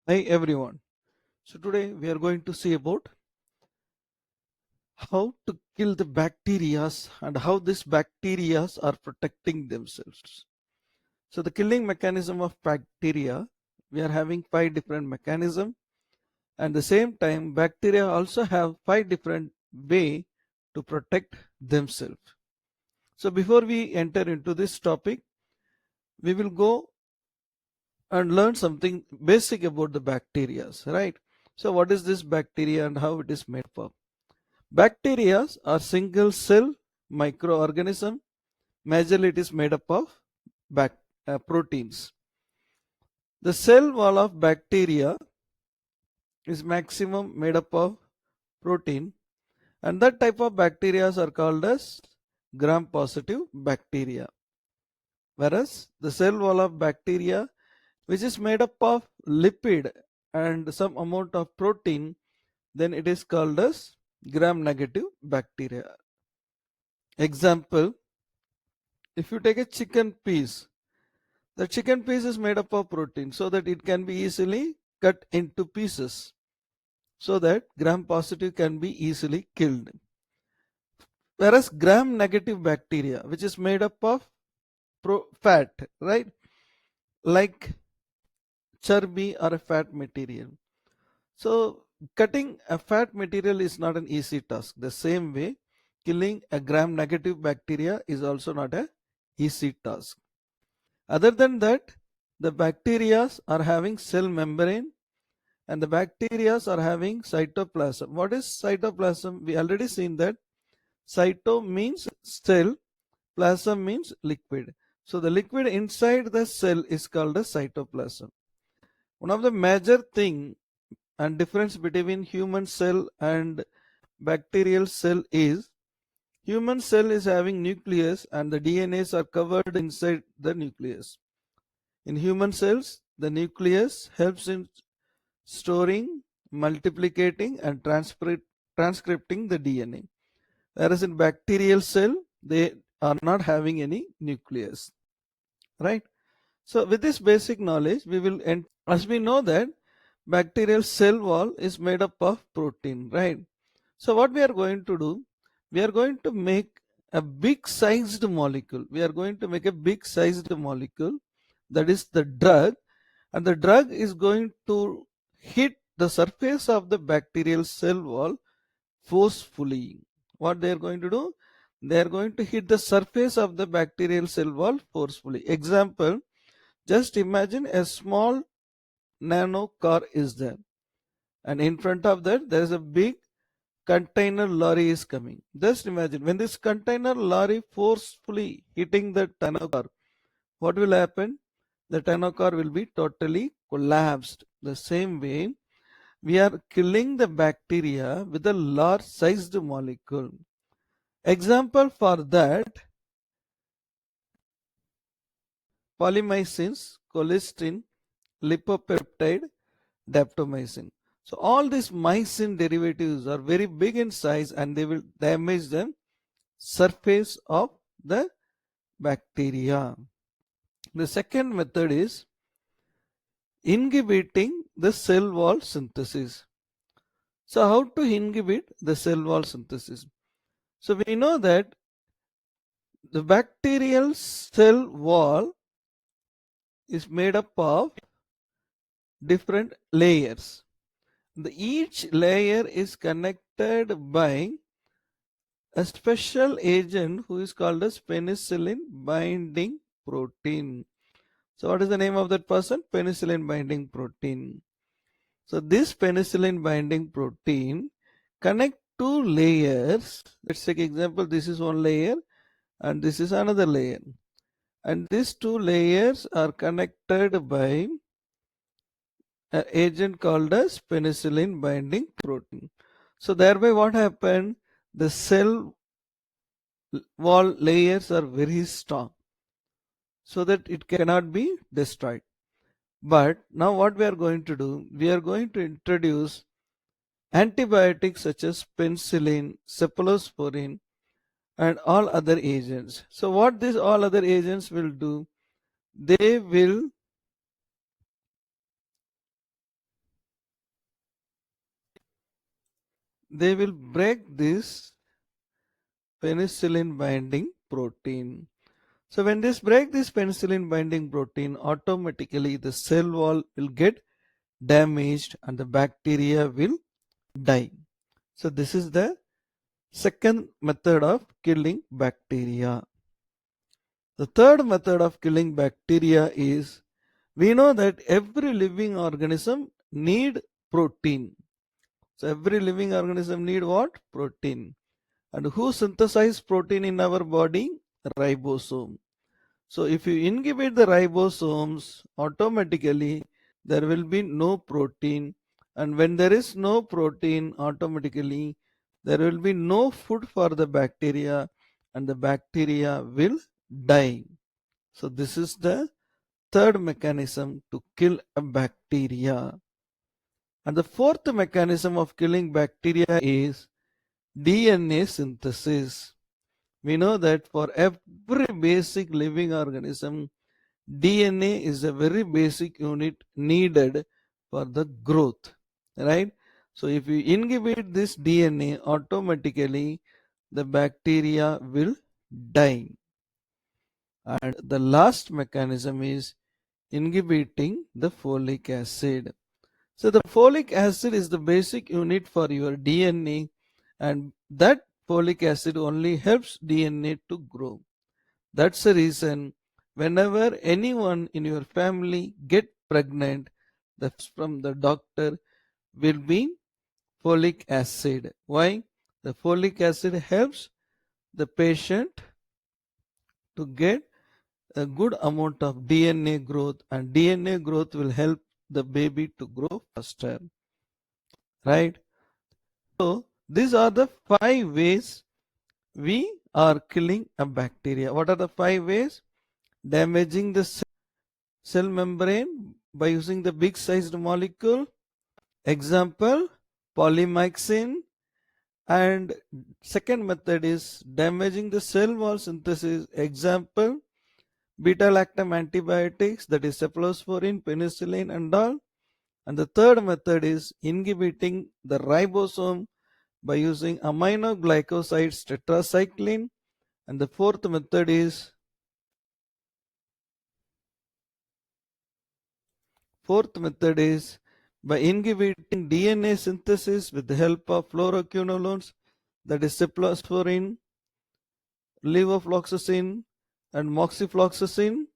Hi everyone. So today we are going to see about how to kill the bacteria and how these bacteria are protecting themselves. So the killing mechanism of bacteria, we are having 5 different mechanisms, and the same time bacteria also have 5 different way to protect themselves. So before we enter into this topic, we will go and learn something basic about the bacteria, right? So what is this bacteria and how it is made up? Bacteria are single cell microorganism. Majorly it is made up of proteins. The cell wall of bacteria is maximum made up of protein, and that type of bacteria are called as gram positive bacteria. Whereas the cell wall of bacteria, which is made up of lipid and some amount of protein, then it is called as gram negative bacteria. Example, if you take a chicken piece, the chicken piece is made up of protein so that it can be easily cut into pieces so that gram positive can be easily killed. Whereas gram negative bacteria, which is made up of fat, right? Like charbie or a fat material. So cutting a fat material is not an easy task. The same way, killing a gram negative bacteria is also not a easy task. Other than that, the bacteria are having cell membrane and the bacteria are having cytoplasm. What is cytoplasm? We already seen that cyto means cell, plasm means liquid. So the liquid inside the cell is called a cytoplasm. One of the major thing and difference between human cell and bacterial cell is human cell is having nucleus and the DNAs are covered inside the nucleus. In human cells, the nucleus helps in storing, multiplicating and transcripting the DNA. Whereas in bacterial cell, they are not having any nucleus, right? So with this basic knowledge, we will end. As we know that bacterial cell wall is made up of protein, right? So what we are going to do, we are going to make a big sized molecule. We are going to make a big sized molecule, that is the drug, and the drug is going to hit the surface of the bacterial cell wall forcefully. What they are going to do? They are going to hit the surface of the bacterial cell wall forcefully. Example, just imagine a small nano car is there, and in front of that there is a big container lorry is coming. Just imagine when this container lorry forcefully hitting the nano car, what will happen? The nano car will be totally collapsed. The same way, we are killing the bacteria with a large sized molecule. Example for that, polymyxins, colistin, lipopeptide, daptomycin. So all these mycin derivatives are very big in size and they will damage the surface of the bacteria. The second method is inhibiting the cell wall synthesis. So how to inhibit the cell wall synthesis? So we know that the bacterial cell wall is made up of different layers. Each layer is connected by a special agent who is called as penicillin binding protein. So what is the name of that person? Penicillin binding protein. So this penicillin binding protein connect two layers. Let's take example, this is one layer and this is another layer. And these two layers are connected by an agent called as penicillin binding protein. So thereby what happened? The cell wall layers are very strong so that it cannot be destroyed. But now what we are going to do? We are going to introduce antibiotics such as penicillin, cephalosporin and all other agents. So what these all other agents will do? They will they will break this penicillin binding protein. So when this break this penicillin binding protein, automatically the cell wall will get damaged and the bacteria will die. So this is the second method of killing bacteria. The third method of killing bacteria is, we know that every living organism need protein. So every living organism need what? Protein. And who synthesize protein in our body? Ribosome. So if you inhibit the ribosomes, automatically there will be no protein. And when there is no protein, automatically there will be no food for the bacteria and the bacteria will die. So this is the third mechanism to kill a bacteria. And the fourth mechanism of killing bacteria is DNA synthesis. We know that for every basic living organism, DNA is a very basic unit needed for the growth, right? So if you inhibit this DNA, automatically the bacteria will die. And the last mechanism is inhibiting the folic acid. So the folic acid is the basic unit for your DNA, and that folic acid only helps DNA to grow. That's the reason whenever anyone in your family get pregnant, that's from the doctor will be folic acid. Why? The folic acid helps the patient to get a good amount of DNA growth, and DNA growth will help the baby to grow faster, right? So these are the 5 ways we are killing a bacteria. What are the 5 ways? Damaging the cell membrane by using the big sized molecule. Example, polymyxin. And second method is damaging the cell wall synthesis. Example, beta-lactam antibiotics, that is cephalosporin, penicillin and all. And the third method is inhibiting the ribosome by using aminoglycosides tetracycline. And the fourth method is by inhibiting DNA synthesis with the help of fluoroquinolones, that is cephalosporin, levofloxacin and moxifloxacin.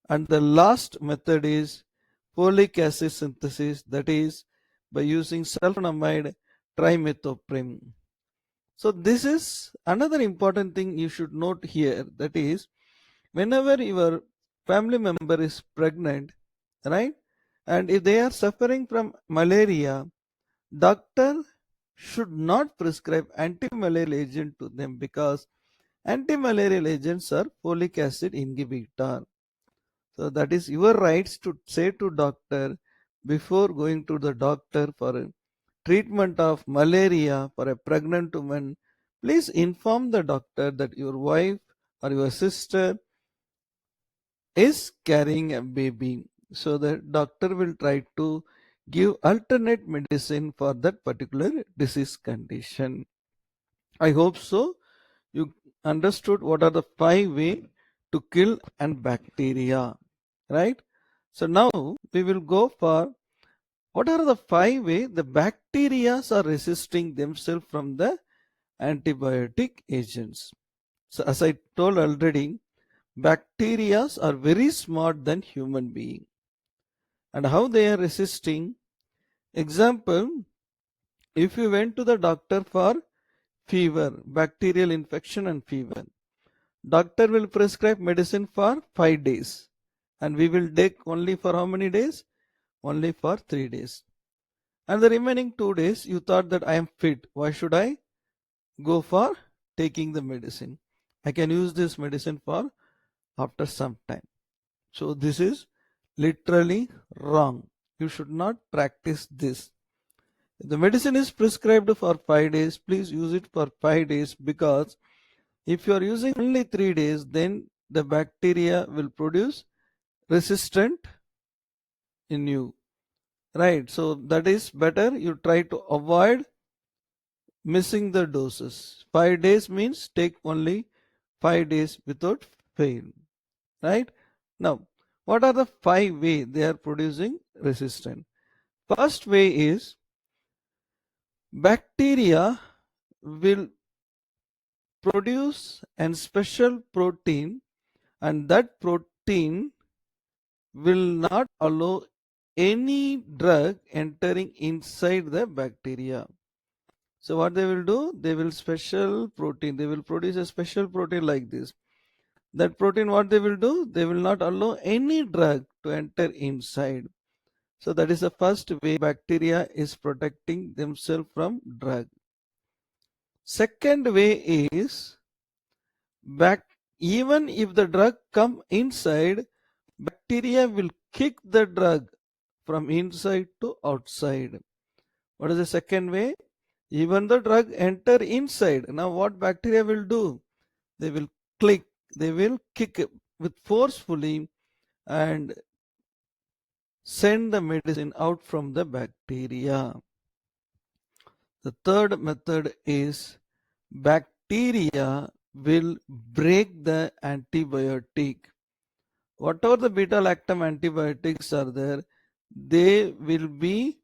And the last method is folic acid synthesis, that is by using sulfonamide trimethoprim. So this is another important thing you should note here, that is whenever your family member is pregnant, right, and if they are suffering from malaria, doctor should not prescribe anti-malarial agent to them, because anti-malarial agents are folic acid inhibitor. So that is your rights to say to doctor before going to the doctor for a treatment of malaria for a pregnant woman. Please inform the doctor that your wife or your sister is carrying a baby, so the doctor will try to give alternate medicine for that particular disease condition. I hope so you understood what are the 5 ways to kill an bacteria, right? So now we will go for what are the 5 ways the bacteria are resisting themselves from the antibiotic agents. So as I told already, bacteria are very smart than human being. And how they are resisting? Example, if you went to the doctor for fever, bacterial infection and fever, doctor will prescribe medicine for 5 days, and we will take only for how many days? Only for 3 days. And the remaining 2 days you thought that I am fit, why should I go for taking the medicine? I can use this medicine for after some time. So this is literally wrong. You should not practice this. If the medicine is prescribed for 5 days, please use it for 5 days, because if you are using only 3 days, then the bacteria will produce resistant in you, right? So that is better you try to avoid missing the doses. 5 days means take only 5 days without fail, right? Now, what are the 5 ways they are producing resistance? First way is bacteria will produce a special protein, and that protein will not allow any drug entering inside the bacteria. So what they will do, they will produce a special protein like this. That protein, what they will do, they will not allow any drug to enter inside. So that is the first way bacteria is protecting themselves from drug. Second way is even if the drug come inside, bacteria will kick the drug from inside to outside. What is the second way? Even the drug enter inside. Now what bacteria will do? They will they will kick with forcefully and send the medicine out from the bacteria. The third method is bacteria will break the antibiotic. Whatever the beta lactam antibiotics are there, they will be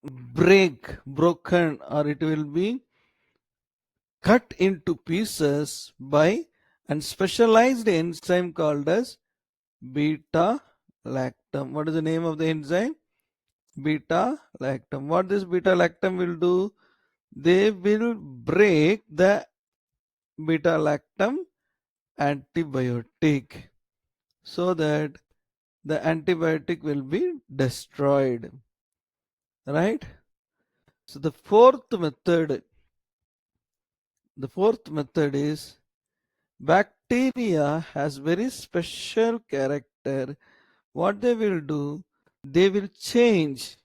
broken, or it will be cut into pieces by a specialized enzyme called as beta lactam. What is the name of the enzyme? Beta lactam. What this beta lactam will do? They will break the beta lactam antibiotic so that the antibiotic will be destroyed, right? So the fourth method is bacteria has very special character. What they will do, they will change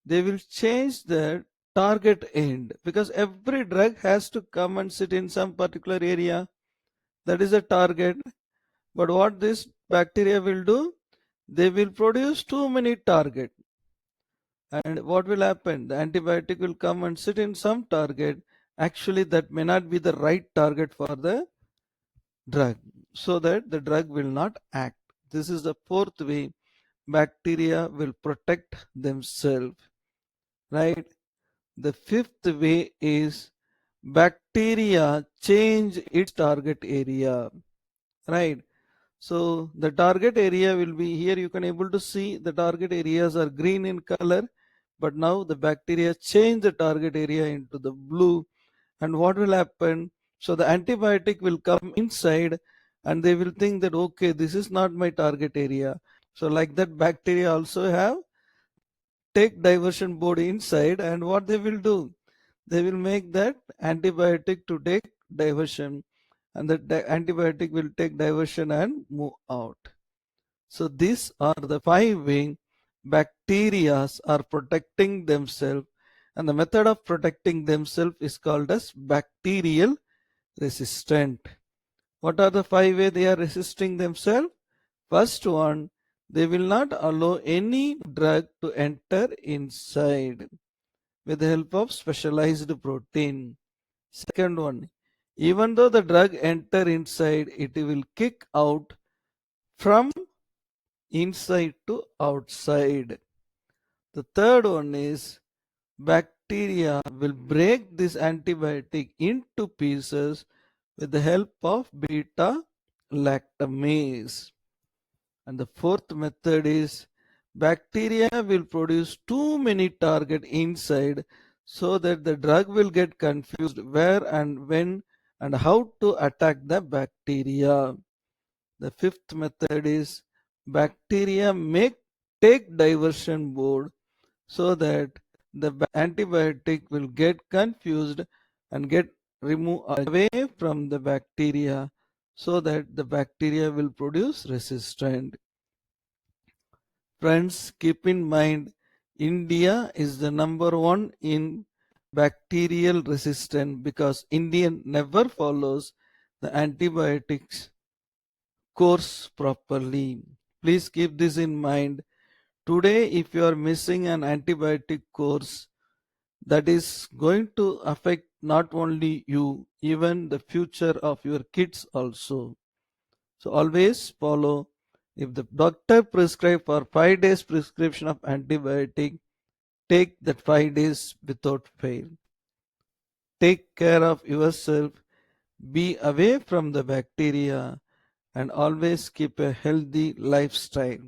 the target end, because every drug has to come and sit in some particular area. That is a target. But what this bacteria will do, they will produce too many target. And what will happen? The antibiotic will come and sit in some target. Actually, that may not be the right target for the drug, so that the drug will not act. This is the fourth way bacteria will protect themselves, right? The fifth way is bacteria change its target area, right? So the target area will be here. You can able to see the target areas are green in color, but now the bacteria change the target area into the blue. And what will happen? So the antibiotic will come inside and they will think that, okay, this is not my target area. So like that, bacteria also have take diversion board inside, and what they will do? They will make that antibiotic to take diversion, and the antibiotic will take diversion and move out. So these are the 5 ways bacteria are protecting themselves, and the method of protecting themselves is called as bacterial resistant. What are the 5 ways they are resisting themselves? First one, they will not allow any drug to enter inside with the help of specialized protein. Second one, even though the drug enter inside, it will kick out from inside to outside. The third one is bacteria will break this antibiotic into pieces with the help of beta lactamase. And the fourth method is bacteria will produce too many target inside so that the drug will get confused where and when and how to attack the bacteria. The fifth method is bacteria take diversion board so that the antibiotic will get confused and get removed away from the bacteria so that the bacteria will produce resistance. Friends, keep in mind, India is the number one in bacterial resistance because India never follows the antibiotics course properly. Please keep this in mind. Today, if you are missing an antibiotic course, that is going to affect not only you, even the future of your kids also. So always follow. If the doctor prescribe for 5 days prescription of antibiotic, take that 5 days without fail. Take care of yourself, be away from the bacteria, and always keep a healthy lifestyle.